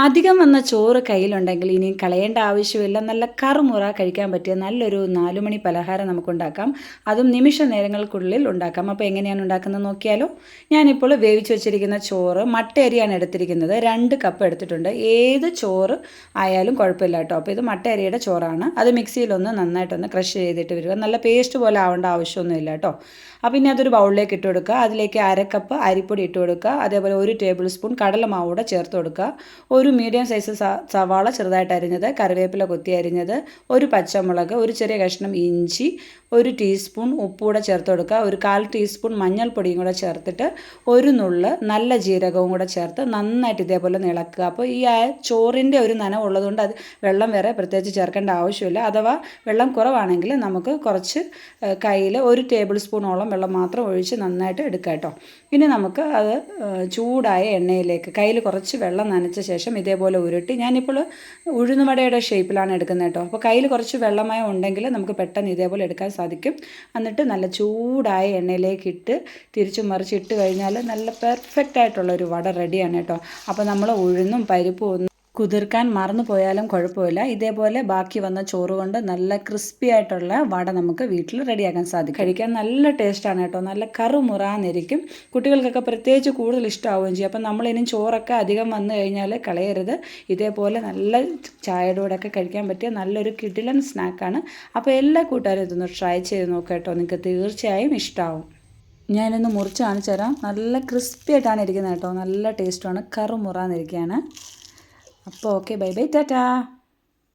അധികം വന്ന ചോറ് കയ്യിലുണ്ടെങ്കിൽ ഇനിയും കളയേണ്ട ആവശ്യമില്ല. നല്ല കറുമുറ കഴിക്കാൻ പറ്റിയ നല്ലൊരു 4 മണി പലഹാരം നമുക്കുണ്ടാക്കാം. അതും നിമിഷ നേരങ്ങൾക്കുള്ളിൽ ഉണ്ടാക്കാം. അപ്പോൾ എങ്ങനെയാണ് ഉണ്ടാക്കുന്നത് നോക്കിയാലോ? ഞാനിപ്പോൾ വേവിച്ച് വെച്ചിരിക്കുന്ന ചോറ് മട്ട അരിയാണ് എടുത്തിരിക്കുന്നത്. 2 കപ്പ് എടുത്തിട്ടുണ്ട്. ഏത് ചോറ് ആയാലും കുഴപ്പമില്ല കേട്ടോ. അപ്പോൾ ഇത് മട്ട അരിയുടെ ചോറാണ്. അത് മിക്സിയിലൊന്ന് നന്നായിട്ടൊന്ന് ക്രഷ് ചെയ്തിട്ട് വരിക. നല്ല പേസ്റ്റ് പോലെ ആവേണ്ട ആവശ്യമൊന്നുമില്ല കേട്ടോ. അപ്പോൾ ഇനി അതൊരു ബൗളിലേക്ക് ഇട്ട് കൊടുക്കുക. അതിലേക്ക് 1/2 കപ്പ് അരിപ്പൊടി ഇട്ട് കൊടുക്കുക. അതേപോലെ 1 ടേബിൾ സ്പൂൺ കടലമാവ് കൂടെ ചേർത്ത് കൊടുക്കുക. ഒരു മീഡിയം സൈസ് സവാള ചെറുതായിട്ട് അരിഞ്ഞത്, കറിവേപ്പില കൊത്തി അരിഞ്ഞത്, ഒരു പച്ചമുളക്, ഒരു ചെറിയ കഷ്ണം ഇഞ്ചി, 1 ടീസ്പൂൺ ഉപ്പ് കൂടെ ചേർത്ത് കൊടുക്കുക. ഒരു 1/4 ടീസ്പൂൺ മഞ്ഞൾപ്പൊടിയും കൂടെ ചേർത്തിട്ട് ഒരു നുള്ള് നല്ല ജീരകവും കൂടെ ചേർത്ത് നന്നായിട്ട് ഇതേപോലെ ഇളക്കുക. അപ്പോൾ ഈ ചോറിൻ്റെ ഒരു നനവുള്ളതുകൊണ്ട് അത് വെള്ളം വേറെ പ്രത്യേകിച്ച് ചേർക്കേണ്ട ആവശ്യമില്ല. അഥവാ വെള്ളം കുറവാണെങ്കിൽ നമുക്ക് കുറച്ച് കയ്യിൽ 1 ടേബിൾ സ്പൂണോളം വെള്ളം മാത്രം ഒഴിച്ച് നന്നായിട്ട് എടുക്കുക കേട്ടോ. ഇനി നമുക്ക് അത് ചൂടായ എണ്ണയിലേക്ക് കയ്യിൽ കുറച്ച് വെള്ളം നനച്ച ശേഷം ഇതേപോലെ ഉരുട്ടി, ഞാനിപ്പോൾ ഉഴുന്നുവടയുടെ ഷേപ്പിലാണ് എടുക്കുന്നത് കേട്ടോ. അപ്പോൾ കയ്യിൽ കുറച്ച് വെള്ളമയം ഉണ്ടെങ്കിൽ നമുക്ക് പെട്ടെന്ന് ഇതേപോലെ എടുക്കാൻ സാധിക്കും. എന്നിട്ട് നല്ല ചൂടായ എണ്ണയിലേക്ക് ഇട്ട് തിരിച്ചു മറിച്ചിട്ട് കഴിഞ്ഞാൽ നല്ല പെർഫെക്റ്റ് ആയിട്ടുള്ളൊരു വട റെഡിയാണ് കേട്ടോ. അപ്പോൾ നമ്മൾ ഉഴുന്നും പരിപ്പും കുതിർക്കാൻ മറന്നു പോയാലും കുഴപ്പമില്ല. ഇതേപോലെ ബാക്കി വന്ന ചോറ് കൊണ്ട് നല്ല ക്രിസ്പി ആയിട്ടുള്ള വട നമുക്ക് വീട്ടിൽ റെഡിയാക്കാൻ സാധിക്കും. കഴിക്കാൻ നല്ല ടേസ്റ്റാണ് കേട്ടോ. നല്ല കറുമുറാന്നിരിക്കും. കുട്ടികൾക്കൊക്കെ പ്രത്യേകിച്ച് കൂടുതൽ ഇഷ്ടമാവുകയും ചെയ്യും. അപ്പം നമ്മളിനി ചോറൊക്കെ അധികം വന്നു കഴിഞ്ഞാൽ കളയരുത്. ഇതേപോലെ നല്ല ചായയുടെ കൂടെയൊക്കെ കഴിക്കാൻ പറ്റിയ നല്ലൊരു കിടിലൻ സ്നാക്കാണ്. അപ്പോൾ എല്ലാ കൂട്ടുകാരും ഇതൊന്ന് ട്രൈ ചെയ്ത് നോക്കുക കേട്ടോ. നിങ്ങൾക്ക് തീർച്ചയായും ഇഷ്ടമാവും. ഞാനൊന്ന് മുറിച്ച് കാണിച്ചു തരാം. നല്ല ക്രിസ്പി ആയിട്ടാണ് ഇരിക്കുന്നത് കേട്ടോ. നല്ല ടേസ്റ്റുമാണ്. കറുമുറാന്നിരിക്കുകയാണ്. അപ്പോൾ ഓക്കെ, ബൈ ബൈ, ടാറ്റാ.